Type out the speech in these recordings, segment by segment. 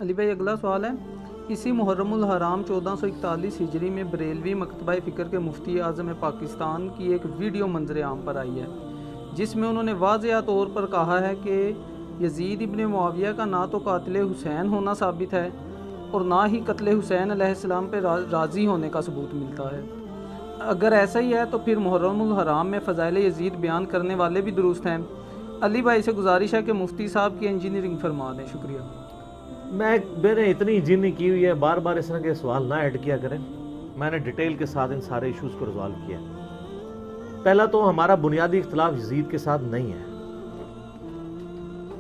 علی بھائی اگلا سوال ہے، اسی محرم الحرام 1441 ہجری میں بریلوی مکتبہ فکر کے مفتی اعظم پاکستان کی ایک ویڈیو منظر عام پر آئی ہے جس میں انہوں نے واضح طور پر کہا ہے کہ یزید ابن معاویہ کا نہ تو قاتل حسین ہونا ثابت ہے اور نہ ہی قتل حسین علیہ السلام پہ راضی ہونے کا ثبوت ملتا ہے۔ اگر ایسا ہی ہے تو پھر محرم الحرام میں فضائل یزید بیان کرنے والے بھی درست ہیں۔ علی بھائی سے گزارش ہے کہ مفتی صاحب کی انجینئرنگ فرما دیں، شکریہ۔ میں نے اتنی انجینئرنگ کی ہوئی ہے، بار بار اس طرح کے سوال نہ ایڈ کیا کریں۔ میں نے ڈیٹیل کے ساتھ ان سارے ایشوز کو ریزالو کیا۔ پہلا تو ہمارا بنیادی اختلاف یزید کے ساتھ نہیں ہے،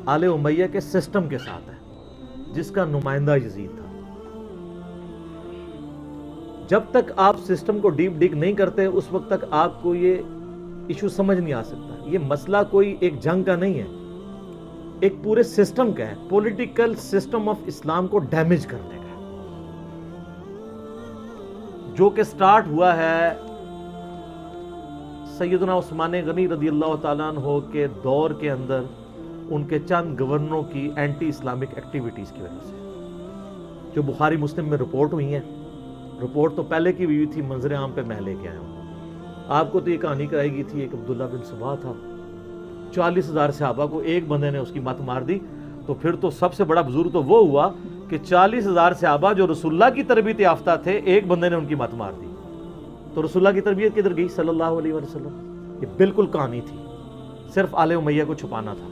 آل امیہ کے سسٹم کے ساتھ ہے جس کا نمائندہ یزید تھا۔ جب تک آپ سسٹم کو ڈیپ ڈگ نہیں کرتے اس وقت تک آپ کو یہ ایشو سمجھ نہیں آ سکتا۔ یہ مسئلہ کوئی ایک جنگ کا نہیں ہے، ایک پورے سسٹم کا ہے، پولیٹیکل سسٹم آف اسلام کو ڈیمیج کرنے کا ہے، جو کہ سٹارٹ ہوا ہے سیدنا عثمان غنی رضی اللہ تعالیٰ عنہ کے دور کے اندر ان کے چند گورنروں کی اینٹی اسلامک ایکٹیویٹیز کی وجہ سے، جو بخاری مسلم میں رپورٹ ہوئی ہیں۔ رپورٹ تو پہلے کی ہوئی تھی، منظر عام پہ میں لے کے آیا ہوں۔ آپ کو تو یہ کہانی کرائی گئی تھی، ایک عبداللہ بن سبا تھا، 40,000 صحابہ کو ایک بندے نے اس کی مت مار دی، تو پھر تو سب سے بڑا بزرگ تو وہ ہوا کہ 40,000 صحابہ جو رسول اللہ کی تربیت یافتہ تھے، ایک بندے نے ان کی مت مار دی، تو رسول اللہ کی تربیت کدھر گئی صلی اللہ علیہ وسلم؟ یہ بالکل کہانی تھی، صرف آل امیہ کو چھپانا تھا۔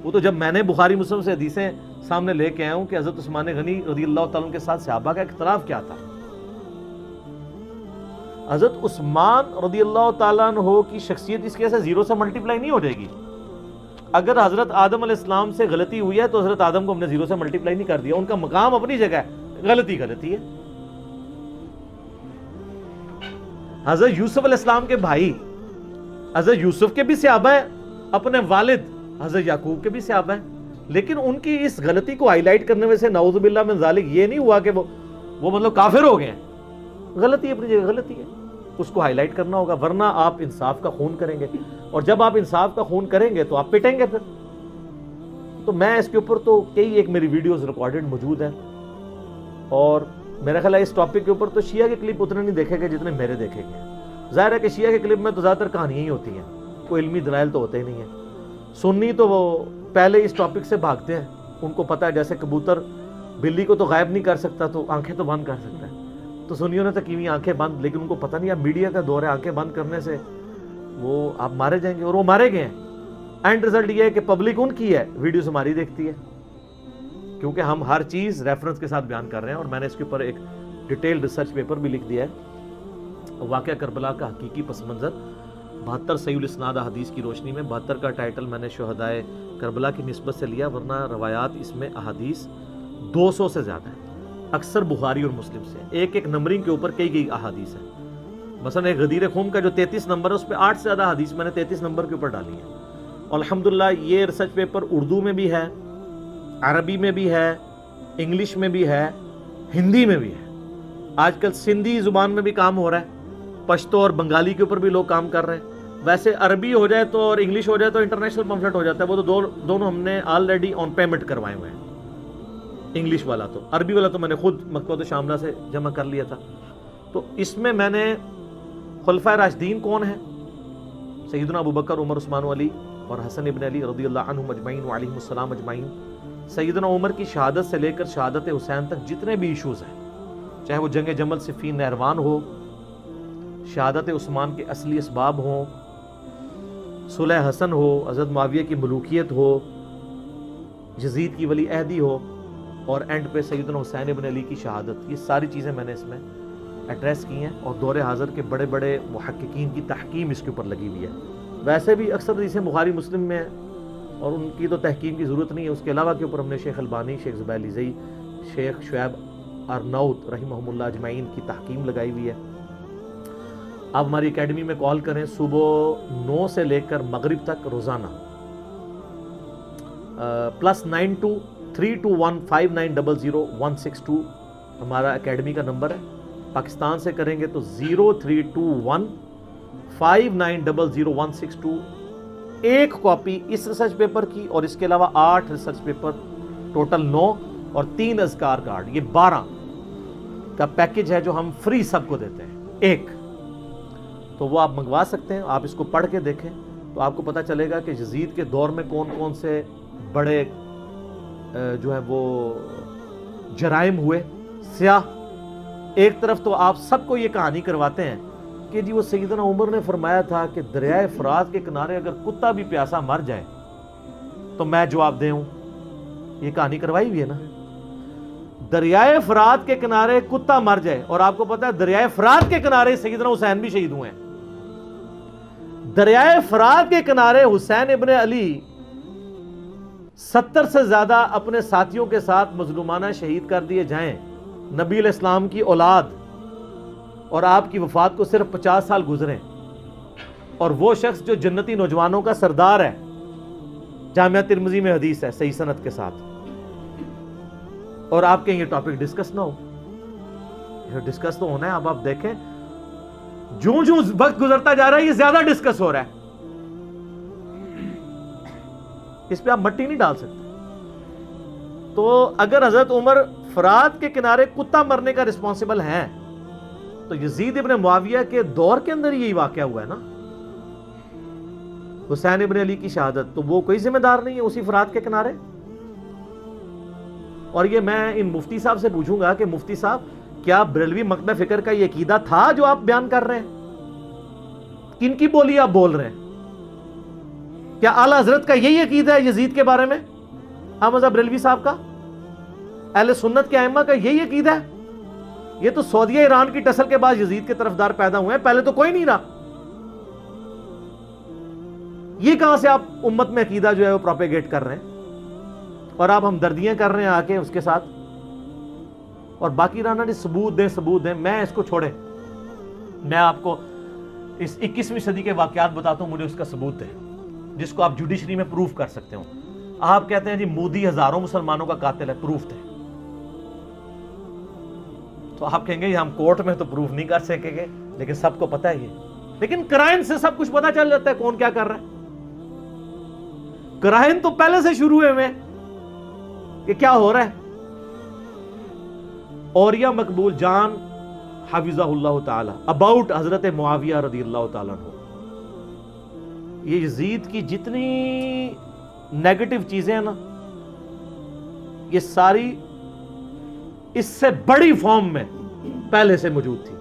وہ تو جب میں نے بخاری مسلم سے حدیثیں سامنے لے کے آیا ہوں کہ حضرت عثمان غنی رضی اللہ تعالیٰ عنہ کے ساتھ صحابہ کا اختلاف کیا تھا۔ حضرت عثمان رضی اللہ تعالیٰ عنہ کی شخصیت اس کے سے زیرو سے ملٹیپلائی نہیں ہو جائے گی۔ اگر حضرت آدم علیہ السلام سے غلطی ہوئی ہے تو حضرت آدم کو ہم نے زیرو سے ملٹیپلائی نہیں کر دیا، ان کا مقام اپنی جگہ ہے، غلطی ہے۔ حضرت یوسف علیہ السلام کے بھائی حضرت یوسف کے بھی صحابہ ہیں، اپنے والد حضرت یعقوب کے بھی صحابہ ہیں، لیکن ان کی اس غلطی کو ہائی لائٹ کرنے میں سے نعوذ باللہ من ذالک یہ نہیں ہوا کہ وہ مطلب کافر ہو گئے ہیں۔ غلطی اپنی جگہ غلطی ہے، اس کو ہائی لائٹ کرنا ہوگا، ورنہ آپ انصاف کا خون کریں گے، اور جب آپ انصاف کا خون کریں گے تو آپ پٹیں گے پھر۔ تو میں اس کے اوپر تو ایک میری ویڈیوز ریکارڈڈ موجود ہیں، اور میرا خیال ہے اس ٹاپک کے اوپر تو شیعہ کے کلپ اتنے نہیں دیکھے گئے جتنے میرے دیکھے گئے۔ ظاہر ہے کہ شیعہ کے کلپ میں تو زیادہ تر کہانیاں ہی ہوتی ہیں، کوئی علمی دلائل تو ہوتے ہی نہیں ہیں۔ سنی تو وہ پہلے اس ٹاپک سے بھاگتے ہیں، ان کو پتہ ہے جیسے کبوتر بلی کو تو غائب نہیں کر سکتا تو آنکھیں تو بند کر سکتا ہے، تو سنیوں نے تو کی ہوئی آنکھیں بند، لیکن ان کو پتہ نہیں اب میڈیا کا دور ہے، آنکھیں بند کرنے سے وہ آپ مارے جائیں گے، اور وہ مارے گئے ہیں۔ اینڈ رزلٹ یہ ہے کہ پبلک ان کی ہے، ویڈیوز ہماری دیکھتی ہے، کیونکہ ہم ہر چیز ریفرنس کے ساتھ بیان کر رہے ہیں، اور میں نے اس کے اوپر ایک ڈیٹیل ریسرچ پیپر بھی لکھ دیا ہے، واقعہ کربلا کا حقیقی پس منظر 72 صحیح الاسناد احادیث کی روشنی میں۔ 72 کا ٹائٹل میں نے شہدائے کربلا کی نسبت سے لیا، ورنہ روایات اس میں احادیث 200 سے زیادہ ہیں، اکثر بخاری اور مسلم سے، ایک نمبرنگ کے اوپر کئی احادیث ہیں۔ مثلا ایک غدیر خون کا جو 33 نمبر ہے اس پہ 8 سے زیادہ حدیث میں نے 33 نمبر کے اوپر ڈالی ہے، اور الحمدللہ یہ ریسرچ پیپر اردو میں بھی ہے، عربی میں بھی ہے، انگلش میں بھی ہے، ہندی میں بھی ہے۔ آج کل سندھی زبان میں بھی کام ہو رہا ہے، پشتو اور بنگالی کے اوپر بھی لوگ کام کر رہے ہیں۔ ویسے عربی ہو جائے تو اور انگلش ہو جائے تو انٹرنیشنل پمفلٹ ہو جاتا ہے، وہ تو دونوں ہم نے آلریڈی آن پیمنٹ کروائے ہوئے ہیں۔ انگلش والا تو، عربی والا تو میں نے خود مکتبۃ شاملہ سے جمع کر لیا تھا۔ تو اس میں میں نے خلفائے راشدین کون ہیں، سیدنا ابوبکر، عمر، عثمان و علی اور حسن ابن علی رضی اللہ عنہم اجمعین وعلیہم السلام اجمعین۔ سیدنا عمر کی شہادت سے لے کر شہادت حسین تک جتنے بھی ایشوز ہیں، چاہے وہ جنگ جمل، صفین، نہروان ہو، شہادت عثمان کے اصلی اسباب ہوں، صلح حسن ہو، حضرت معاویہ کی ملوکیت ہو، یزید کی ولی عہدی ہو، اور اینڈ پہ سیدنا حسین ابن علی کی شہادت، یہ ساری چیزیں میں نے اس میں ایڈریس کی ہیں، اور دور حاضر کے بڑے بڑے محققین کی تحکیم اس کے اوپر لگی ہوئی ہے۔ ویسے بھی اکثر حدیثیں بخاری مسلم میں ہیں، اور ان کی تو تحکیم کی ضرورت نہیں ہے، اس کے علاوہ کے اوپر ہم نے شیخ البانی، شیخ زبیر علیزئی، شیخ شعیب ارناؤت رحمہم اللہ اجمعین کی تحکیم لگائی ہوئی ہے۔ آپ ہماری اکیڈمی میں کال کریں، صبح 9 سے لے کر مغرب تک روزانہ، +923215900162 ہمارا اکیڈمی کا نمبر ہے۔ پاکستان سے کریں گے تو 032159000162، ایک کاپی اس ریسرچ پیپر کی، اور اس کے علاوہ 8 ریسرچ پیپر، ٹوٹل 9 اور 3 اذکار کارڈ، یہ 12 کا پیکج ہے جو ہم فری سب کو دیتے ہیں ایک، تو وہ آپ منگوا سکتے ہیں. آپ اس کو پڑھ کے دیکھیں تو آپ کو پتہ چلے گا کہ یزید کے دور میں کون کون سے بڑے جو ہے وہ جرائم ہوئے سیاہ. ایک طرف تو آپ سب کو یہ کہانی کرواتے ہیں کہ جی وہ سیدنا عمر نے فرمایا تھا کہ دریائے فرات کے کنارے اگر کتا بھی پیاسا مر جائے تو میں جواب دے ہوں. یہ کہانی کروائی ہوئی ہے نا. دریائے فرات کے کنارے کتا مر جائے، اور آپ کو پتا ہے دریائے فرات کے کنارے سیدنا حسین بھی شہید ہوئے ہیں. دریائے فرات کے کنارے حسین ابن علی 70 سے زیادہ اپنے ساتھیوں کے ساتھ مظلومانہ شہید کر دیے جائیں، نبی علیہ السلام کی اولاد، اور آپ کی وفات کو صرف 50 سال گزرے، اور وہ شخص جو جنتی نوجوانوں کا سردار ہے، جامعہ ترمذی میں حدیث ہے صحیح سند کے ساتھ، اور آپ کے یہ ٹاپک ڈسکس نہ ہو. یہ ڈسکس تو ہونا ہے. اب آپ دیکھیں جوں جوں وقت گزرتا جا رہا ہے یہ زیادہ ڈسکس ہو رہا ہے. اس پہ آپ مٹی نہیں ڈال سکتے. تو اگر حضرت عمر فرات کے کنارے کتا مرنے کا رسپانسبل ہیں تو یزید ابن معاویہ کے دور کے اندر یہی واقعہ ہوا ہے نا، حسین ابن علی کی شہادت، تو وہ کوئی ذمہ دار نہیں ہے اسی فرات کے کنارے. اور یہ میں ان مفتی صاحب سے پوچھوں گا کہ مفتی صاحب کیا بریلوی مکتبہ فکر کا یہ عقیدہ تھا جو آپ بیان کر رہے ہیں؟ کن کی بولی آپ بول رہے ہیں؟ کیا اعلی حضرت کا یہی عقیدہ ہے یزید کے بارے میں؟ احمد بریلوی صاحب کا، اہل سنت کے ائمہ کا یہی عقیدہ ہے؟ یہ تو سعودیہ ایران کی ٹسل کے بعد یزید کے طرفدار پیدا ہوئے ہیں، پہلے تو کوئی نہیں رہا. یہ کہاں سے آپ امت میں عقیدہ جو ہے وہ پروپیگیٹ کر رہے ہیں، اور آپ ہمدردیاں کر رہے ہیں آ کے اس کے ساتھ، اور باقی رانا جی ثبوت دیں. میں اس کو چھوڑے، میں آپ کو اس 21ویں صدی کے واقعات بتاتا ہوں، مجھے اس کا ثبوت دیں جس کو آپ جوڈیشری میں پروف کر سکتے ہو. آپ کہتے ہیں جی مودی ہزاروں مسلمانوں کا قاتل ہے، پروف دیں. تو آپ کہیں گے ہم کورٹ میں تو پروف نہیں کر سکیں گے، لیکن سب کو پتہ ہے یہ. لیکن کرائن سے سب کچھ پتہ چل جاتا ہے کون کیا کر رہا ہے. کرائن تو پہلے سے شروع ہوئے کہ کیا ہو رہا ہے. اوریہ مقبول جان حفظہ اللہ تعالی اباؤٹ حضرت معاویہ رضی اللہ تعالیٰ عنہ، یہ یزید کی جتنی نیگیٹو چیزیں ہیں نا یہ ساری اس سے بڑی فارم میں پہلے سے موجود تھی.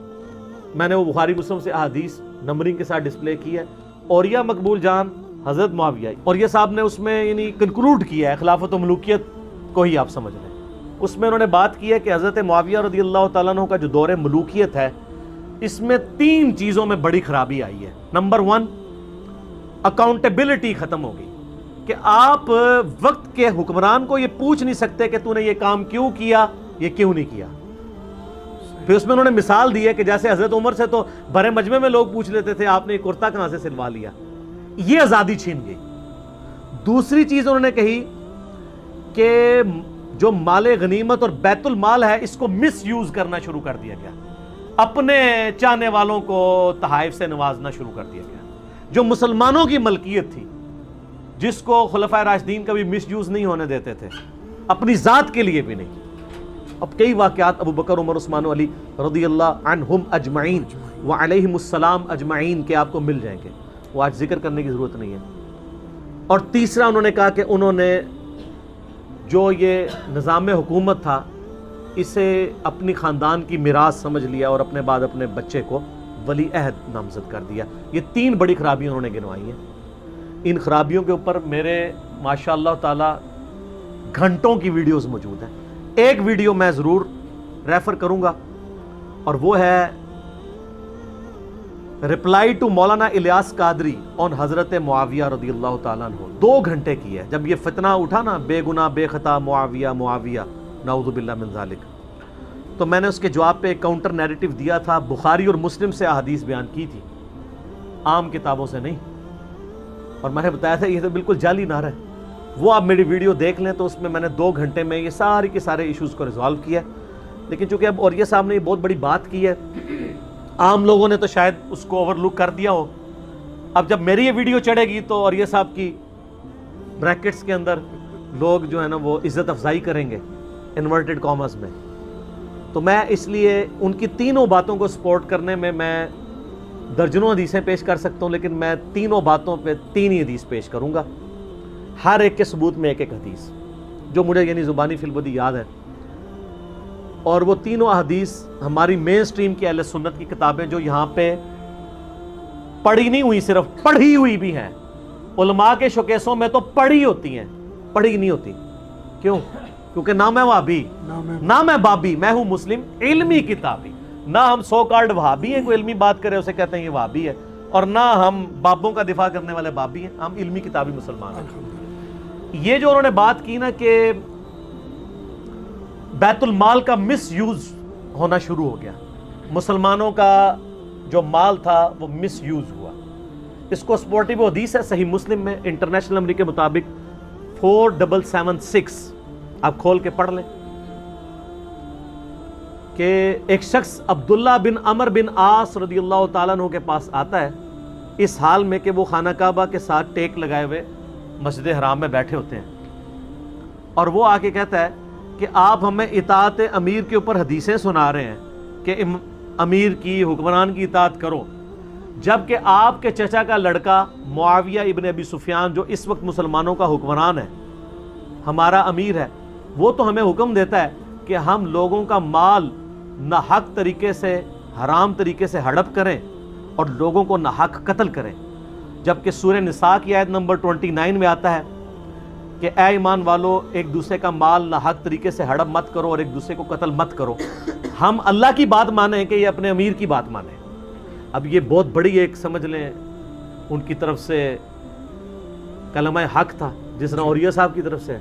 میں نے وہ بخاری مسلم سے احادیث نمبرنگ کے ساتھ ڈسپلے کی ہے. اوریہ مقبول جان حضرت معاویہ، اور یہ صاحب نے اس میں یعنی کنکلوڈ کیا ہے خلافت و ملوکیت کو ہی آپ سمجھ لیں. اس میں انہوں نے بات کی ہے کہ حضرت معاویہ رضی اللہ تعالیٰ عنہ کا جو دور ملوکیت ہے اس میں 3 چیزوں میں بڑی خرابی آئی ہے. نمبر 1 اکاؤنٹیبلٹی ختم ہو گئی کہ آپ وقت کے حکمران کو یہ پوچھ نہیں سکتے کہ تو نے یہ کام کیوں کیا، یہ کیوں نہیں کیا. پھر اس میں انہوں نے مثال دی ہے کہ جیسے حضرت عمر سے تو بڑے مجمع میں لوگ پوچھ لیتے تھے آپ نے یہ کرتا کہاں سے سلوا لیا، یہ آزادی چھین گئی. دوسری چیز انہوں نے کہی کہ جو مال غنیمت اور بیت المال ہے اس کو مس یوز کرنا شروع کر دیا گیا، اپنے چاہنے والوں کو تحائف سے نوازنا شروع کر دیا گیا. جو مسلمانوں کی ملکیت تھی جس کو خلفائے راشدین کبھی مس یوز نہیں ہونے دیتے تھے، اپنی ذات کے لیے بھی نہیں. اب کئی واقعات ابو بکر عمر عثمان و علی رضی اللہ عنہم اجمعین وعلیہم السلام اجمعین کے آپ کو مل جائیں گے، وہ آج ذکر کرنے کی ضرورت نہیں ہے. اور تیسرا انہوں نے کہا کہ انہوں نے جو یہ نظام حکومت تھا اسے اپنی خاندان کی میراث سمجھ لیا اور اپنے بعد اپنے بچے کو ولی عہد نامزد کر دیا. یہ 3 بڑی خرابیاں انہوں نے گنوائی ہیں. ان خرابیوں کے اوپر میرے ماشاء اللہ تعالی گھنٹوں کی ویڈیوز موجود ہیں. ایک ویڈیو میں ضرور ریفر کروں گا اور وہ ہے رپلائی ٹو مولانا الیاس قادری آن حضرت معاویہ رضی اللہ تعالیٰ عنہ. 2 گھنٹے کی ہے. جب یہ فتنہ اٹھا نا بے گناہ بے خطا معاویہ معاویہ نعوذ باللہ من ذالک، تو میں نے اس کے جواب پہ ایک کاؤنٹر نیریٹو دیا تھا. بخاری اور مسلم سے احادیث بیان کی تھی، عام کتابوں سے نہیں. اور میں نے بتایا تھا یہ تو بالکل جعلی نعرہ ہے. وہ آپ میری ویڈیو دیکھ لیں تو اس میں نے 2 گھنٹے میں یہ سارے کے سارے ایشوز کو ریزالو کیا. لیکن چونکہ اب اوریہ صاحب نے یہ بہت بڑی بات کی ہے، عام لوگوں نے تو شاید اس کو اوور لک کر دیا ہو. اب جب میری یہ ویڈیو چڑھے گی تو اوریہ صاحب کی بریکٹس کے اندر لوگ جو ہے نا وہ عزت افزائی کریں گے انورٹڈ کامرس میں. تو میں اس لیے ان کی تینوں باتوں کو سپورٹ کرنے میں درجنوں حدیثیں پیش کر سکتا ہوں، لیکن میں تینوں باتوں پہ 3 ہی حدیث پیش کروں گا، ہر ایک کے ثبوت میں ایک حدیث جو مجھے یعنی زبانی فی البدی یاد ہے. اور وہ تینوں احادیث ہماری مین سٹریم کی اہل سنت کی کتابیں جو یہاں پہ پڑھی نہیں ہوئی، صرف پڑھی ہوئی بھی ہیں. علماء کے شوکیسوں میں تو پڑھی ہوتی ہیں، پڑھی نہیں ہوتی. کیوں؟ کیونکہ نہ میں وہابی نہ میں بابی، میں ہوں مسلم علمی کتابی. نہ ہم سو کارڈ وہابی ہیں، کوئی علمی بات کرے اسے کہتے ہیں یہ وہابی ہے، اور نہ ہم بابوں کا دفاع کرنے والے بابی ہیں، ہم علمی کتابی مسلمان ہیں. یہ جو انہوں نے بات کی نا کہ بیت المال کا مس یوز ہونا شروع ہو گیا، مسلمانوں کا جو مال تھا وہ مس یوز ہوا، اس کو سپورٹیو حدیث ہے صحیح مسلم میں انٹرنیشنل نمبر کے مطابق 4776، آپ کھول کے پڑھ لیں کہ ایک شخص عبداللہ بن عمر بن عاص رضی اللہ تعالیٰ عنہ کے پاس آتا ہے اس حال میں کہ وہ خانہ کعبہ کے ساتھ ٹیک لگائے ہوئے مسجد حرام میں بیٹھے ہوتے ہیں، اور وہ آ کے کہتا ہے کہ آپ ہمیں اطاعت امیر کے اوپر حدیثیں سنا رہے ہیں کہ امیر کی حکمران کی اطاعت کرو، جبکہ آپ کے چچا کا لڑکا معاویہ ابن ابی سفیان جو اس وقت مسلمانوں کا حکمران ہے، ہمارا امیر ہے، وہ تو ہمیں حکم دیتا ہے کہ ہم لوگوں کا مال ناحق طریقے سے حرام طریقے سے ہڑپ کریں اور لوگوں کو ناحق قتل کریں. جبکہ سورہ نساء کی آیت نمبر 29 میں آتا ہے کہ اے ایمان والو ایک دوسرے کا مال ناحق طریقے سے ہڑپ مت کرو اور ایک دوسرے کو قتل مت کرو. ہم اللہ کی بات مانیں کہ یہ اپنے امیر کی بات مانیں. اب یہ بہت بڑی ایک سمجھ لیں ان کی طرف سے کلمہ حق تھا جس طرح اوریہ صاحب کی طرف سے.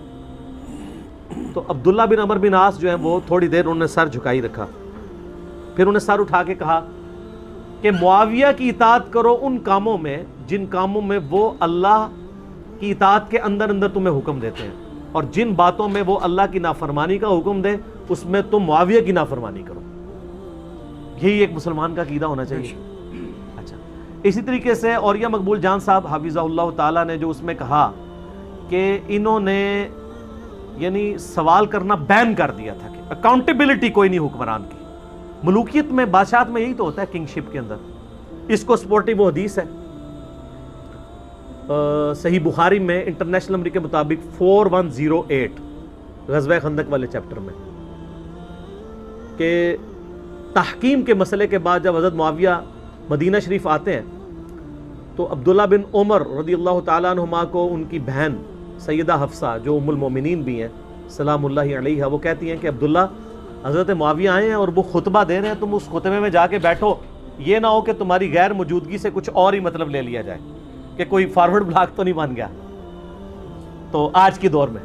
تو عبداللہ بن عمر بن عاص جو ہیں وہ تھوڑی دیر انہوں نے سر جھکائی رکھا، پھر انہوں نے سر اٹھا کے کہا کہ معاویہ کی اطاعت کرو ان کاموں میں جن کاموں میں وہ اللہ کی اطاعت کے اندر اندر تمہیں حکم دیتے ہیں، اور جن باتوں میں وہ اللہ کی نافرمانی کا حکم دے اس میں تم معاویہ کی نافرمانی کرو. یہی ایک مسلمان کا عقیدہ ہونا چاہیے. اچھا، اسی طریقے سے اوریہ مقبول جان صاحب حفظہ اللہ تعالیٰ نے جو اس میں کہا کہ انہوں نے یعنی سوال کرنا بین کر دیا تھا کہ اکاؤنٹیبلٹی کوئی نہیں حکمران کی. ملوکیت میں بادشاہت میں یہی تو ہوتا ہے کنگ شپ کے اندر. اس کو سپورٹیو حدیث ہے صحیح بخاری میں انٹرنیشنل نمبر کے مطابق 4108 غزوہ خندق والے چیپٹر میں کہ تحکیم کے مسئلے کے بعد جب حضرت معاویہ مدینہ شریف آتے ہیں تو عبداللہ بن عمر رضی اللہ تعالیٰ عنہما کو ان کی بہن سیدہ حفصہ جو ام المومنین بھی ہیں سلام اللہ علیہا وہ کہتی ہیں کہ عبداللہ حضرت معاویہ آئے ہیں اور وہ خطبہ دے رہے ہیں، تم اس خطبے میں جا کے بیٹھو، یہ نہ ہو کہ تمہاری غیر موجودگی سے کچھ اور ہی مطلب لے لیا جائے کہ کوئی فارورڈ بلاک تو نہیں بن گیا تو آج کی دور میں.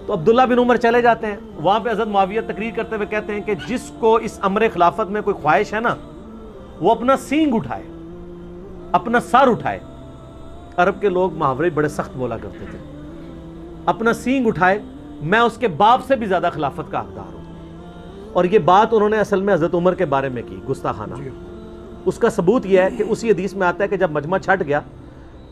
تو عبداللہ بن عمر چلے جاتے ہیں، وہاں پہ حضرت معاویہ تقریر کرتے ہوئے کہتے ہیں کہ جس کو اس امر خلافت میں کوئی خواہش ہے نا وہ اپنا سینگ اٹھائے، اپنا سر اٹھائے. عرب کے لوگ محاورے بڑے سخت بولا کرتے تھے. اپنا سینگ اٹھائے، میں اس کے باپ سے بھی زیادہ خلافت کا حقدار ہوں. اور یہ بات انہوں نے اصل میں حضرت عمر کے بارے میں کی گستاخانہ. اس کا ثبوت یہ ہے کہ اسی حدیث میں آتا ہے کہ جب مجمع چھٹ گیا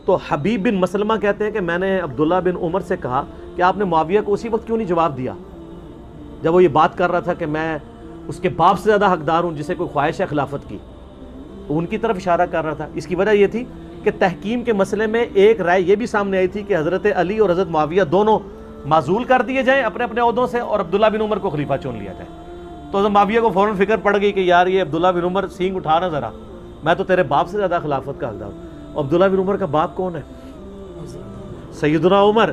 تو حبیب بن مسلمہ کہتے ہیں کہ میں نے عبداللہ بن عمر سے کہا کہ آپ نے معاویہ کو اسی وقت کیوں نہیں جواب دیا جب وہ یہ بات کر رہا تھا کہ میں اس کے باپ سے زیادہ حقدار ہوں جسے کوئی خواہش ہے خلافت کی. تو ان کی طرف اشارہ کر رہا تھا. اس کی وجہ یہ تھی کہ تحکیم کے مسئلے میں ایک رائے یہ بھی سامنے آئی تھی کہ حضرت علی اور حضرت معاویہ دونوں معزول کر دیے جائیں اپنے اپنے عہدوں سے اور عبداللہ بن عمر کو خلیفہ چن لیا جائے. تو حضرت معاویہ کو فوراً فکر پڑ گئی کہ یار یہ عبداللہ بن عمر سینگ اٹھانا ذرا، میں تو تیرے باپ سے زیادہ خلافت کا حقدار ہوں. عبداللہ بن عمر کا باپ کون ہے؟ سیدنا عمر،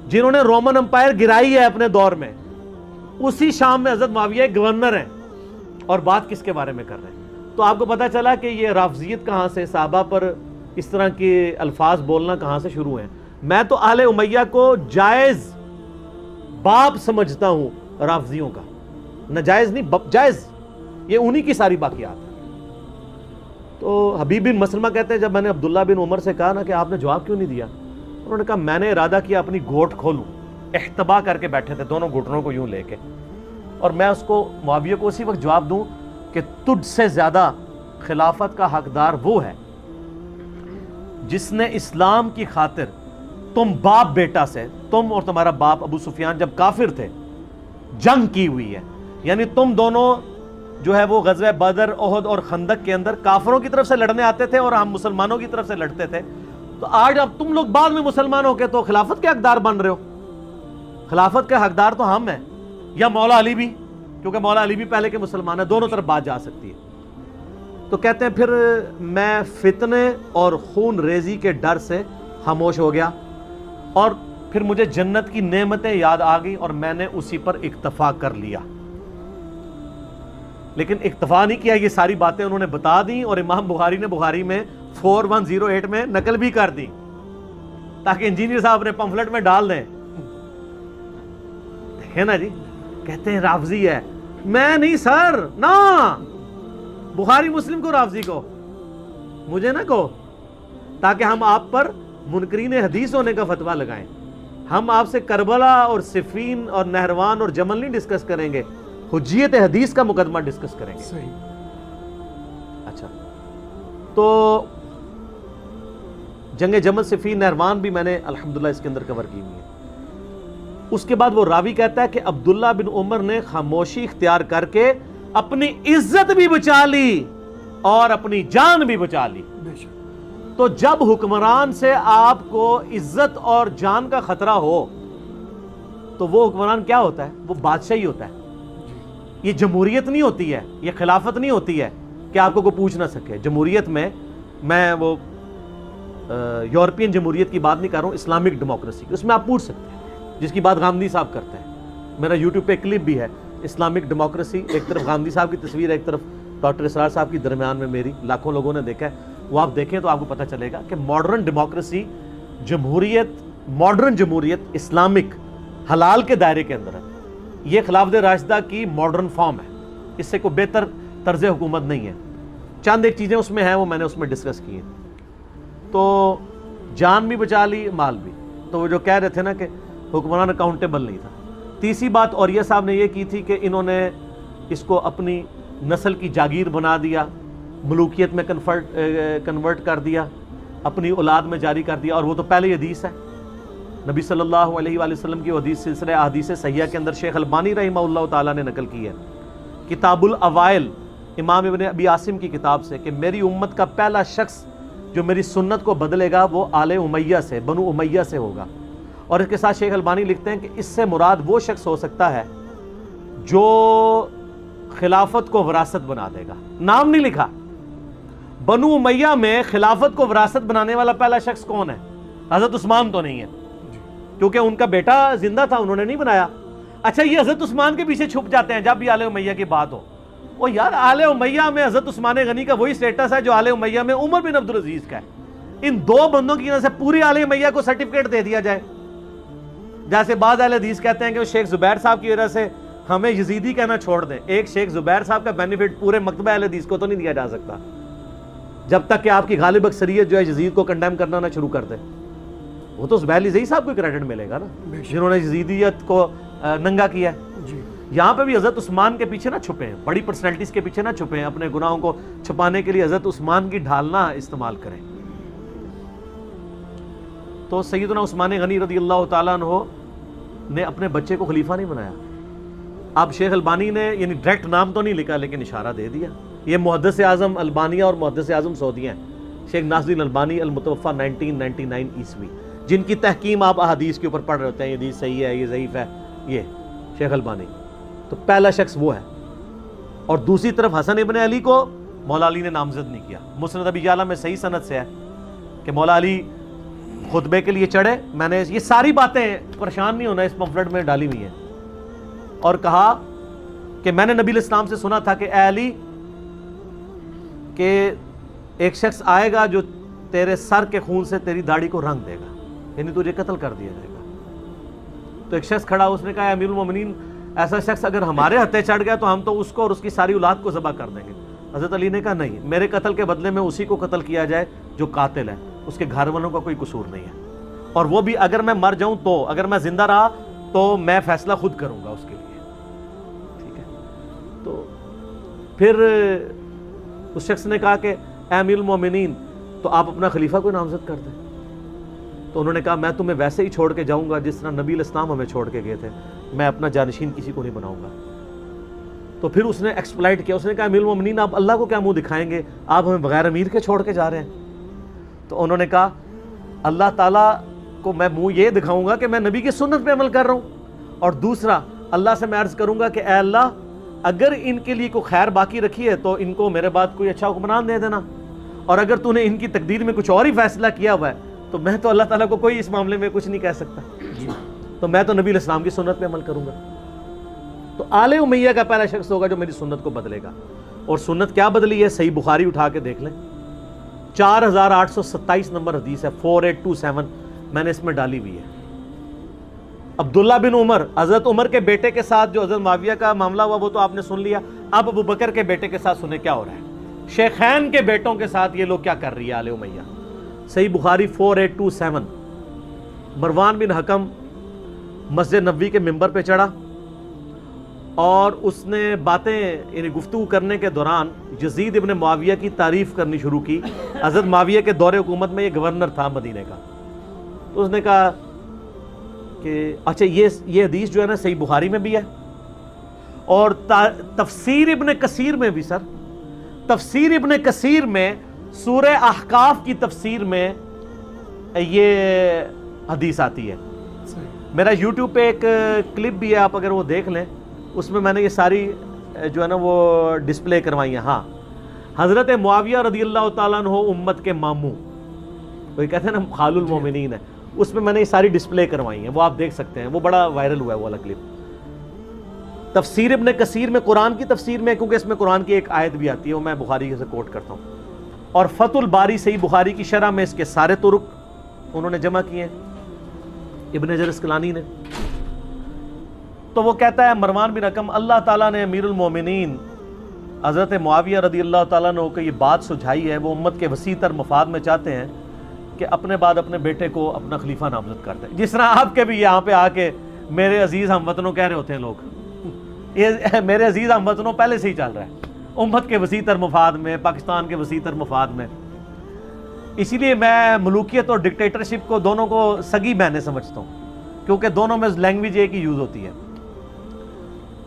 جنہوں نے رومن امپائر گرائی ہے اپنے دور میں. اسی شام میں حضرت معاویہ گورنر ہیں اور بات کس کے بارے میں کر رہے ہیں. تو آپ کو پتہ چلا کہ یہ رافضیت کہاں سے، صحابہ پر اس طرح کے الفاظ بولنا کہاں سے شروع ہیں. میں تو آل امیہ کو جائز باپ سمجھتا ہوں رافضیوں کا، ناجائز نہیں، جائز. یہ انہی کی ساری باقیات ہیں. تو حبیب بن مسلمہ کہتے ہیں جب میں نے عبداللہ بن عمر سے کہا نا کہ آپ نے جواب کیوں نہیں دیا، انہوں نے کہا میں نے ارادہ کیا اپنی گھوٹ کھولوں. احتبا کر کے بیٹھے تھے دونوں گھٹنوں کو یوں لے کے، اور میں اس کو معاویہ کو اسی وقت جواب دوں کہ تجھ سے زیادہ خلافت کا حقدار وہ ہے جس نے اسلام کی خاطر تم باپ بیٹا سے، تم اور تمہارا باپ ابو سفیان جب کافر تھے، جنگ کی ہوئی ہے. یعنی تم دونوں جو ہے وہ غزوہ بدر، احد اور خندق کے اندر کافروں کی طرف سے لڑنے آتے تھے اور ہم مسلمانوں کی طرف سے لڑتے تھے. تو آج اب تم لوگ بعد میں مسلمان ہو کے تو خلافت کے حقدار بن رہے ہو. خلافت کے حقدار تو ہم ہیں یا مولا علی بھی، کیونکہ مولا علی بھی پہلے کے مسلمان ہیں. دونوں طرف بات جا سکتی ہے. تو کہتے ہیں پھر میں فتنے اور خون ریزی کے ڈر سے خاموش ہو گیا اور پھر مجھے جنت کی نعمتیں یاد آ گئی اور میں نے اسی پر اکتفا کر لیا. لیکن اکتفا نہیں کیا، یہ ساری باتیں انہوں نے بتا دیں اور امام بخاری نے بخاری میں 4108 میں نقل بھی کر دی تاکہ انجینئر صاحب نے پمفلٹ میں ڈال دیں. دیکھیں نا جی، کہتے ہیں رافضی ہے. میں نہیں سر، نا بخاری مسلم کو رافضی کو، مجھے نہ کہو، تاکہ ہم آپ پر منکرین حدیث ہونے کا فتویٰ لگائیں. ہم آپ سے کربلا اور صفین اور نہروان اور جمل نہیں ڈسکس کریں گے، حجیت حدیث کا مقدمہ ڈسکس کریں گے. صحیح. اچھا، تو جنگ جمل صفین نہروان بھی میں نے الحمدللہ اس کے اندر کور کی ہوئی ہے. اس کے بعد وہ راوی کہتا ہے کہ عبداللہ بن عمر نے خاموشی اختیار کر کے اپنی عزت بھی بچا لی اور اپنی جان بھی بچا لی. بے شک. تو جب حکمران سے آپ کو عزت اور جان کا خطرہ ہو تو وہ حکمران کیا ہوتا ہے؟ وہ بادشاہ ہی ہوتا ہے. یہ جمہوریت نہیں ہوتی ہے، یہ خلافت نہیں ہوتی ہے کہ آپ کو کوئی پوچھ نہ سکے. جمہوریت میں وہ یورپین جمہوریت کی بات نہیں کر رہا ہوں، اسلامک ڈیموکریسی، اس میں آپ پوچھ سکتے ہیں، جس کی بات غامدی صاحب کرتے ہیں. میرا یوٹیوب پہ کلپ بھی ہے، اسلامک ڈیموکریسی. ایک طرف غامدی صاحب کی تصویر ہے، ایک طرف ڈاکٹر اسرار صاحب کی، درمیان میں میری. لاکھوں لوگوں نے دیکھا ہے، وہ آپ دیکھیں تو آپ کو پتہ چلے گا کہ ماڈرن ڈیموکریسی، جمہوریت، ماڈرن جمہوریت اسلامک حلال کے دائرے کے اندر ہے. یہ خلافت راشدہ کی ماڈرن فارم ہے، اس سے کوئی بہتر طرز حکومت نہیں ہے. چند ایک چیزیں اس میں ہیں، وہ میں نے اس میں ڈسکس کی ہیں. تو جان بھی بچا لی، مال بھی. تو وہ جو کہہ رہے تھے نا کہ حکمران اکاؤنٹیبل نہیں تھا. تیسری بات اوریہ صاحب نے یہ کی تھی کہ انہوں نے اس کو اپنی نسل کی جاگیر بنا دیا، ملوکیت میں کنورٹ کر دیا، اپنی اولاد میں جاری کر دیا. اور وہ تو پہلے ہی حدیث ہے، نبی صلی اللہ علیہ وآلہ وسلم کی حدیث، سلسلہ احادیث صحیحہ کے اندر شیخ البانی رحمہ اللہ تعالیٰ نے نقل کی ہے کتاب الاوائل امام ابن ابی عاصم کی کتاب سے کہ میری امت کا پہلا شخص جو میری سنت کو بدلے گا وہ آل امیہ سے، بنو امیہ سے ہوگا. اور اس کے ساتھ شیخ البانی لکھتے ہیں کہ اس سے مراد وہ شخص ہو سکتا ہے جو خلافت کو وراثت بنا دے گا. نام نہیں لکھا. بنو امیہ میں خلافت کو وراثت بنانے والا پہلا شخص کون ہے؟ حضرت عثمان تو نہیں ہے، کیونکہ ان کا بیٹا زندہ تھا، انہوں نے نہیں بنایا. اچھا، یہ حضرت عثمان کے پیچھے چھپ جاتے ہیں جب بھی آل امیہ کی بات ہو. وہ یار، آل امیہ میں حضرت عثمان غنی کا وہی سٹیٹس ہے جو آل امیہ میں عمر بن عبدالعزیز کا ہے. ان دو بندوں کی وجہ سے پوری آل امیہ کو سرٹیفکیٹ دے دیا جائے. جیسے بعض اہل حدیث کہتے ہیں کہ شیخ زبیر صاحب کی وجہ سے ہمیں یزیدی کہنا چھوڑ دیں. ایک شیخ زبیر صاحب کا بینیفٹ پورے مکتبہ اہل حدیث کو تو نہیں دیا جا سکتا جب تک کہ آپ کی غالب اکثریت جو ہے یزید کو کنڈیم کرنا نہ شروع کر دے. وہ تو زبیر علی صاحب کو کریڈٹ ملے گا نا، جنہوں نے یزیدیت کو ننگا کیا ہے. یہاں پہ بھی حضرت عثمان کے پیچھے نہ چھپیں، بڑی پرسنالٹیز کے پیچھے نہ چھپیں. اپنے گناہوں کو چھپانے کے لیے حضرت عثمان کی ڈھالنا استعمال کریں. تو سیدنا عثمان غنی رضی اللہ تعالیٰ عنہ نے اپنے بچے کو خلیفہ نہیں بنایا. اب شیخ البانی نے یعنی ڈائریکٹ نام تو نہیں لکھا لیکن اشارہ دے دیا. یہ محدث اعظم البانیہ اور محدث اعظم سعودیہ ہیں، شیخ ناصر الدین البانی المتوفی 1999 عیسوی، جن کی تحکیم آپ احادیث کے اوپر پڑھ رہے ہوتے ہیں، یہ حدیث صحیح ہے، یہ ضعیف ہے، یہ شیخ البانی. تو پہلا شخص وہ ہے. اور دوسری طرف حسن ابن علی کو مولا علی نے نامزد نہیں کیا. مسند ابی یعلا میں صحیح سند سے ہے کہ مولا علی خطبے کے لیے چڑھے. میں نے یہ ساری باتیں، پریشان نہیں ہونا، اس پمفلٹ میں ڈالی ہوئی ہیں. اور کہا کہ میں نے نبی علیہ السلام سے سنا تھا کہ اے علی، کہ ایک شخص آئے گا جو تیرے سر کے خون سے تیری داڑھی کو رنگ دے گا، یعنی تجھے قتل کر دیا جائے گا. تو ایک شخص کھڑا، اس نے کہا امیر المومنین، ایسا شخص اگر ہمارے ہتھے چڑھ گیا تو ہم تو اس کو اور اس کی ساری اولاد کو ذبح کر دیں گے. حضرت علی نے کہا نہیں، میرے قتل کے بدلے میں اسی کو قتل کیا جائے جو قاتل ہے، اس کے گھر والوں کا کوئی قصور نہیں ہے. اور وہ بھی اگر میں مر جاؤں تو، اگر میں زندہ رہا تو میں فیصلہ خود کروں گا اس کے لیے. ٹھیک ہے. تو پھر اس شخص نے کہا کہ اے امیر المومنین، تو آپ اپنا خلیفہ کو نامزد کر دیں. تو انہوں نے کہا میں تمہیں ویسے ہی چھوڑ کے جاؤں گا جس طرح نبی علیہ السلام ہمیں چھوڑ کے گئے تھے. میں اپنا جانشین کسی کو نہیں بناؤں گا. تو پھر اس نے ایکسپلائٹ کیا, اس نے کہا امیر المومنین آپ اللہ کو کیا منہ دکھائیں گے, آپ ہمیں بغیر امیر کے چھوڑ کے جا رہے ہیں. تو انہوں نے کہا اللہ تعالیٰ کو میں منہ یہ دکھاؤں گا کہ میں نبی کی سنت پہ عمل کر رہا ہوں, اور دوسرا اللہ سے میں عرض کروں گا کہ اے اللہ اگر ان کے لیے کوئی خیر باقی رکھی ہے تو ان کو میرے بعد کوئی اچھا حکمران دے دینا, اور اگر تو نے ان کی تقدیر میں کچھ اور ہی فیصلہ کیا ہوا ہے تو میں تو اللہ تعالیٰ کو کوئی اس معاملے میں کچھ نہیں کہہ سکتا, تو میں تو نبی علیہ السلام کی سنت پہ عمل کروں گا. تو آل امیہ کا پہلا شخص ہوگا جو میری سنت کو بدلے گا. اور سنت کیا بدلی ہے؟ صحیح بخاری اٹھا کے دیکھ لیں, 4827 نمبر حدیث ہے, 4827 میں نے اس میں ڈالی ہوئی ہے. عبداللہ بن عمر, حضرت عمر کے بیٹے کے ساتھ جو حضرت معاویہ کا معاملہ ہوا وہ تو آپ نے سن لیا. اب ابو بکر کے بیٹے کے ساتھ سنیں کیا ہو رہا ہے. شیخین کے بیٹوں کے ساتھ یہ لوگ کیا کر رہی ہے آل امیہ. صحیح بخاری 4827, مروان بن حکم مسجد نبوی کے ممبر پہ چڑھا اور اس نے باتیں یعنی گفتگو کرنے کے دوران یزید ابن معاویہ کی تعریف کرنی شروع کی. حضرت معاویہ کے دور حکومت میں یہ گورنر تھا مدینے کا. تو اس نے کہا کہ اچھا یہ حدیث جو ہے نا صحیح بخاری میں بھی ہے, اور تفسیر ابن کثیر میں بھی. سر تفسیر ابن کثیر میں سورہ احقاف کی تفسیر میں یہ حدیث آتی ہے. میرا یوٹیوب پہ ایک کلپ بھی ہے, آپ اگر وہ دیکھ لیں, اس میں نے یہ ساری جو ہے نا وہ ڈسپلے کروائی ہیں. ہاں, حضرت معاویہ رضی اللہ تعالیٰ عنہ امت کے ماموں, وہ کہتے ہیں نا خال المومنین ہے, اس میں نے یہ ساری ڈسپلے کروائی ہیں, وہ آپ دیکھ سکتے ہیں, وہ بڑا وائرل ہوا ہے وہ والا کلپ. تفسیر ابن کثیر میں قرآن کی تفسیر میں, کیونکہ اس میں قرآن کی ایک آیت بھی آتی ہے, وہ میں بخاری سے کوٹ کرتا ہوں. اور فتح الباری صحیح بخاری کی شرح میں اس کے سارے طرق انہوں نے جمع کیے ابن حجر اسقلانی نے. تو وہ کہتا ہے مروان بن حکم, اللہ تعالیٰ نے امیر المومنین حضرت معاویہ رضی اللہ تعالیٰ عنہ کو یہ بات سجھائی ہے, وہ امت کے وسیع تر مفاد میں چاہتے ہیں کہ اپنے بعد اپنے بیٹے کو اپنا خلیفہ نامزد کر دیں. جس طرح آپ کے بھی یہاں پہ آ کے میرے عزیز ہم وطنوں کہہ رہے ہوتے ہیں لوگ, یہ میرے عزیز ہم وطنوں پہلے سے ہی چل رہا ہے امت کے وسیع تر مفاد میں, پاکستان کے وسیع تر مفاد میں. اسی لیے میں ملوکیت اور ڈکٹیٹرشپ کو دونوں کو سگی بہنیں سمجھتا ہوں, کیونکہ دونوں میں لینگویج ایک ہی یوز ہوتی ہے.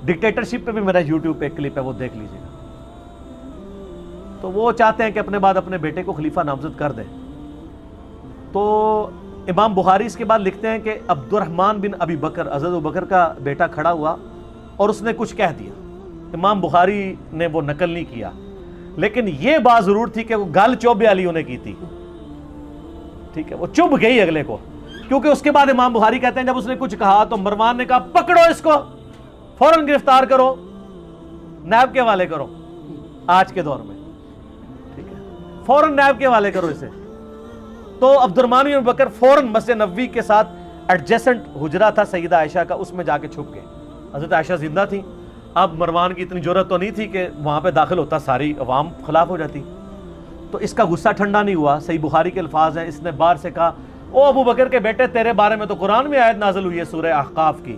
ڈکٹیٹرشپ پہ بھی میرا یوٹیوب پہ ایک کلپ ہے, وہ دیکھ لیجیے گا. تو وہ چاہتے ہیں کہ اپنے بعد اپنے بیٹے کو خلیفہ نامزد کر دیں. تو امام بخاری اس کے بعد لکھتے ہیں کہ عبد الرحمن بن ابی بکر, حضرت ابو بکر کا بیٹا, کھڑا ہوا اور اس نے کچھ کہہ دیا. امام بخاری نے وہ نقل نہیں کیا, لیکن یہ بات ضرور تھی کہ وہ گل چوب علیوں نے کی تھی. ٹھیک ہے, وہ چب گئی اگلے کو, کیونکہ اس کے بعد امام بخاری کہتے ہیں جب اس نے کچھ کہا تو مروان نے کہا پکڑو اس کو, فوراً گرفتار کرو, نیب کے حوالے کرو. آج کے دور میں ٹھیک ہے, فوراً نیب کے حوالے کرو اسے. تو عبد الرحمن بن بکر فوراً مسجد نبوی کے ساتھ ایڈجسنٹ حجرہ تھا سیدہ عائشہ کا, اس میں جا کے چھپ گئے. حضرت عائشہ زندہ تھی. اب مروان کی اتنی جرأت تو نہیں تھی کہ وہاں پہ داخل ہوتا, ساری عوام خلاف ہو جاتی. تو اس کا غصہ ٹھنڈا نہیں ہوا. صحیح بخاری کے الفاظ ہیں, اس نے باہر سے کہا او ابو بکر کے بیٹے, تیرے بارے میں تو قرآن میں آیت نازل ہوئی ہے سورہ احقاف کی,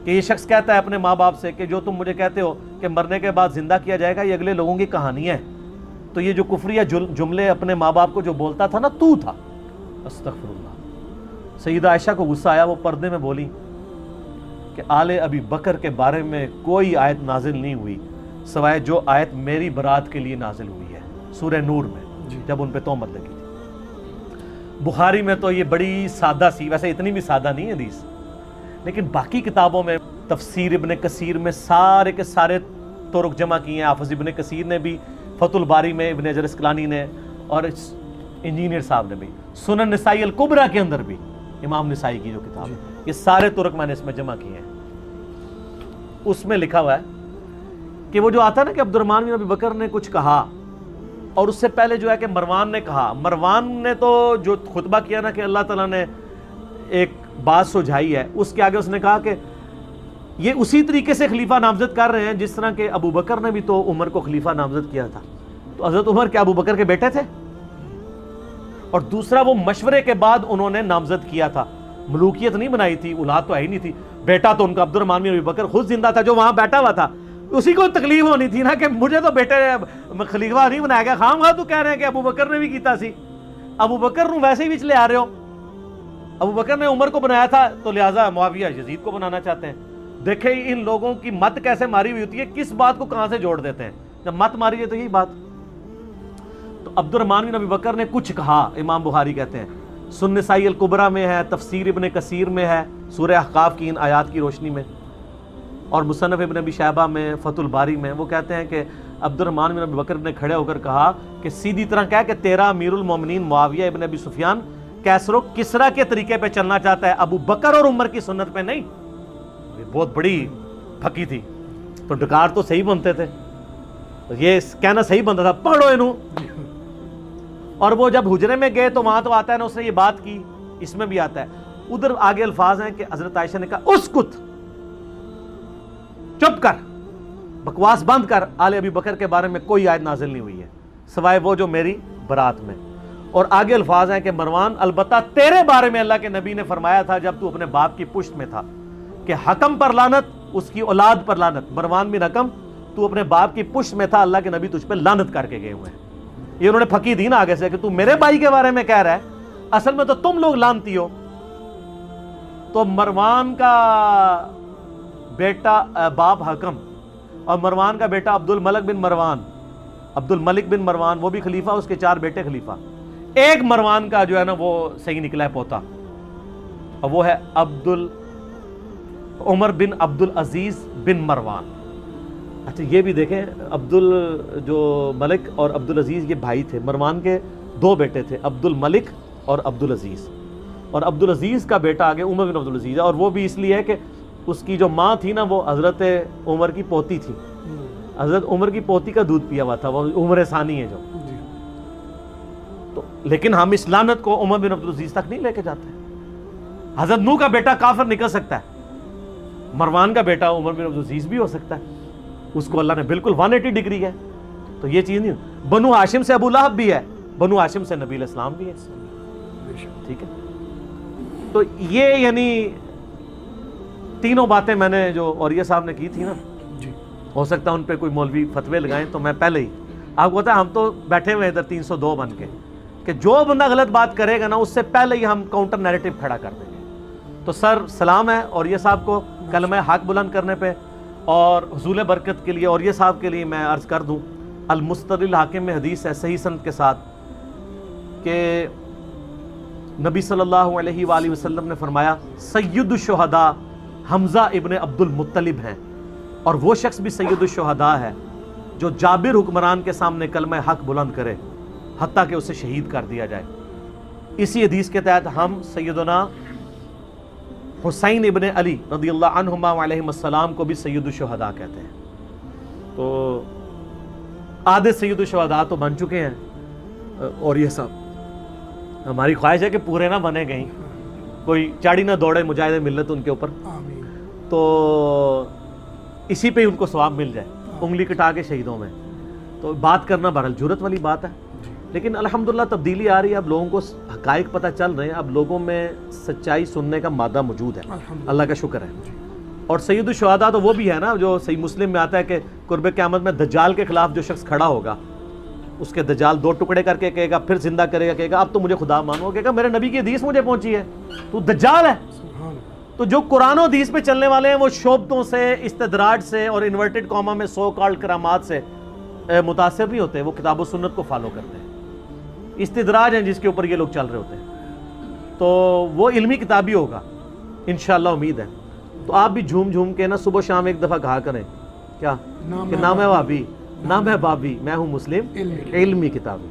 کہ یہ شخص کہتا ہے اپنے ماں باپ سے کہ جو تم مجھے کہتے ہو کہ مرنے کے بعد زندہ کیا جائے گا, یہ اگلے لوگوں کی کہانی ہے. تو یہ جو کفریہ جملے اپنے ماں باپ کو جو بولتا تھا نا, تو تھا. استغفر اللہ. سیدہ عائشہ کو غصہ آیا, وہ پردے میں بولی کہ آل ابی بکر کے بارے میں کوئی آیت نازل نہیں ہوئی سوائے جو آیت میری برات کے لیے نازل ہوئی ہے سورہ نور میں, جب ان پہ تہمت لگی تھی. بخاری میں تو یہ بڑی سادہ سی, ویسے اتنی بھی سادہ نہیں ہے حدیث, لیکن باقی کتابوں میں تفسیر ابن کثیر میں سارے کے سارے طرق جمع کیے ہیں. حافظ ابن کثیر نے بھی, فتح الباری میں ابن حجر اسقلانی نے, اور انجینئر صاحب نے بھی. سنن نسائی الکبریٰ کے اندر بھی, امام نسائی کی جو کتاب ہے, یہ سارے طرق میں نے اس میں جمع کیے ہیں. اس میں لکھا ہوا ہے کہ وہ جو آتا ہے نا کہ عبد الرحمن بن ابی بکر نے کچھ کہا, اور اس سے پہلے جو ہے کہ مروان نے کہا. مروان نے تو جو خطبہ کیا نا کہ اللہ تعالیٰ نے ایک بات سجھائی ہے, اس کے آگے اس نے کہا کہ یہ اسی طریقے سے خلیفہ نامزد کر رہے ہیں جس طرح کہ ابو بکر نے بھی تو عمر کو خلیفہ نامزد کیا تھا. تو حضرت عمر کیا ابو بکر کے بیٹے تھے؟ اور دوسرا وہ مشورے کے بعد انہوں نے نامزد کیا تھا, ملوکیت نہیں بنائی تھی, اولاد تو ہے ہی نہیں تھی. بیٹا تو ان کا عبد الرحمن بن ابی بکر خود زندہ تھا جو وہاں بیٹھا ہوا تھا, اسی کو تکلیف ہونی تھی نا کہ مجھے تو بیٹے خلیفہ نہیں بنایا گیا, خام خواہ تو کہہ رہے ہیں کہ ابو بکر نے بھی کیتا سی, ابو بکر نو ویسے ہی وچ لے آ رہے ہو, ابو بکر نے عمر کو بنایا تھا تو لہٰذا معاویہ یزید کو بنانا چاہتے ہیں. دیکھیں ان لوگوں کی مت کیسے ماری ہوئی ہوتی ہے, کس بات کو کہاں سے جوڑ دیتے ہیں. جب مت ماری ہے تو یہی بات. تو عبد الرحمن بن ابی بکر نے کچھ کہا, امام بخاری کہتے ہیں سنن نسائی الکبریٰ میں ہے, تفسیر ابن کثیر میں ہے, سورہ احقاف کی ان آیات کی روشنی میں, اور مصنف ابن ابی شیبہ میں, فتح الباری میں. وہ کہتے ہیں کہ عبد الرحمن بن ابی بکر نے کھڑے ہو کر کہا کہ سیدھی طرح کہہ کہ تیرا امیر المومنین معاویہ ابن ابی سفیان کیسر و کسرا کے طریقے پہ چلنا چاہتا ہے, ابو بکر اور عمر کی سنت پہ نہیں. بہت بڑی پھکی تھی. تو ڈکار تو صحیح بنتے تھے, یہ کہنا صحیح بنتا تھا, پڑھو انہوں. اور وہ جب حجرے میں گئے تو وہاں تو آتا ہے نا اس نے یہ بات کی, اس میں بھی آتا ہے. ادھر آگے الفاظ ہیں کہ حضرت عائشہ نے کہا اسکت, چپ کر, بکواس بند کر, آل ابی بکر کے بارے میں کوئی آیت نازل نہیں ہوئی ہے سوائے وہ جو میری برات میں. اور آگے الفاظ ہیں کہ مروان البتہ تیرے بارے میں اللہ کے نبی نے فرمایا تھا جب تو اپنے باپ کی پشت میں تھا کہ حکم پر لعنت, اس کی اولاد پر لعنت. مروان بن حکم تو اپنے باپ کی پشت میں تھا, اللہ کے نبی تجھ پہ لعنت کر کے گئے ہوئے ہیں. یہ انہوں نے پھکی دی نا آگے سے کہ تو میرے بھائی کے بارے میں کہہ رہا ہے, اصل میں تو تم لوگ لعنتی ہو. تو مروان کا بیٹا باپ حکم اور مروان کا بیٹا عبد الملک بن مروان, عبد الملک بن مروان وہ بھی خلیفہ, اس کے 4 بیٹے خلیفہ. ایک مروان کا جو ہے نا وہ صحیح نکلا ہے پوتا, اور وہ ہے عمر بن عبد العزیز بن مروان. اچھا یہ بھی دیکھیں, جو ملک اور عبد العزیز یہ بھائی تھے. مروان کے 2 بیٹے تھے, عبد الملک اور عبد العزیز. اور عبد العزیز کا بیٹا آگے عمر بن عبد العزیز ہے, اور وہ بھی اس لیے ہے کہ اس کی جو ماں تھی نا وہ حضرت عمر کی پوتی تھی. حضرت عمر کی پوتی کا دودھ پیا ہوا تھا, وہ عمر ثانی ہے جو. تو لیکن ہم اس لعنت کو عمر بن عبد العزیز تک نہیں لے کے جاتے. حضرت نوح کا بیٹا کافر نکل سکتا ہے, مروان کا بیٹا عمر بن عبد العزیز بھی ہو سکتا ہے, اس کو اللہ نے بالکل 180 ڈگری ہے. تو یہ چیز نہیں. بنو ہاشم سے ابو لہب بھی ہے, بنو ہاشم سے نبی علیہ السلام بھی ہے. ٹھیک ہے, تو یہ یعنی تینوں باتیں میں نے جو اوریہ صاحب نے کی تھی نا, ہو سکتا ہے ان پہ کوئی مولوی فتوے لگائیں, تو میں پہلے ہی آپ کو بتا, ہم تو بیٹھے ہوئے ادھر 302 بن کے کہ جو بندہ غلط بات کرے گا نا اس سے پہلے ہی ہم کاؤنٹر نیریٹو کھڑا کر دیں گے. تو سر سلام ہے اوریہ صاحب کو کلمہ حق بلند کرنے پہ, اور حصول برکت کے لیے اوریہ صاحب کے لیے میں عرض کر دوں, المستدل حاکم میں حدیث ہے صحیح سند کے ساتھ کہ نبی صلی اللہ علیہ وآلہ وسلم نے فرمایا سید الشہداء حمزہ ابن عبد المطلب ہیں, اور وہ شخص بھی سید الشہداء ہے جو جابر حکمران کے سامنے کلمہ حق بلند کرے حتیٰ کہ اسے شہید کر دیا جائے. اسی حدیث کے تحت ہم سیدنا حسین ابن علی رضی اللہ عنہما علیہم السلام کو بھی سید الشہداء کہتے ہیں. تو آدھے سید الشہداء تو بن چکے ہیں, اور یہ سب ہماری خواہش ہے کہ پورے نہ بنے گئیں, کوئی چاڑی نہ دوڑے مجاہد ملت ان کے اوپر, تو اسی پہ ان کو ثواب مل جائے, انگلی کٹا کے شہیدوں میں. تو بات کرنا بہرحال جرت والی بات ہے, لیکن الحمدللہ تبدیلی آ رہی ہے, اب لوگوں کو حقائق پتہ چل رہے ہیں, اب لوگوں میں سچائی سننے کا مادہ موجود ہے, اللہ کا شکر ہے. اور سید الشہداء تو وہ بھی ہے نا جو صحیح مسلم میں آتا ہے کہ قرب قیامت میں دجال کے خلاف جو شخص کھڑا ہوگا اس کے دجال 2 ٹکڑے کر کے کہے گا, پھر زندہ کرے گا, کہے گا اب تو مجھے خدا مانو, کہے گا میرے نبی کی حدیث مجھے پہنچی ہے, تو دجال ہے. تو جو قرآن و حدیث پہ چلنے والے ہیں وہ شعبتوں سے, استدراج سے اور انورٹڈ کاما میں سو کالڈ کرامات سے متاثر نہیں ہوتے, وہ کتاب و سنت کو فالو کرتے ہیں. استدراج ہیں جس کے اوپر یہ لوگ چل رہے ہوتے ہیں, تو وہ علمی کتابی ہوگا انشاءاللہ, امید ہے. تو آپ بھی جھوم جھوم کے نا صبح شام ایک دفعہ کہا کریں کیا کہ نام ہے وابی, نام ہے بابی, میں ہوں مسلم علمی کتابی.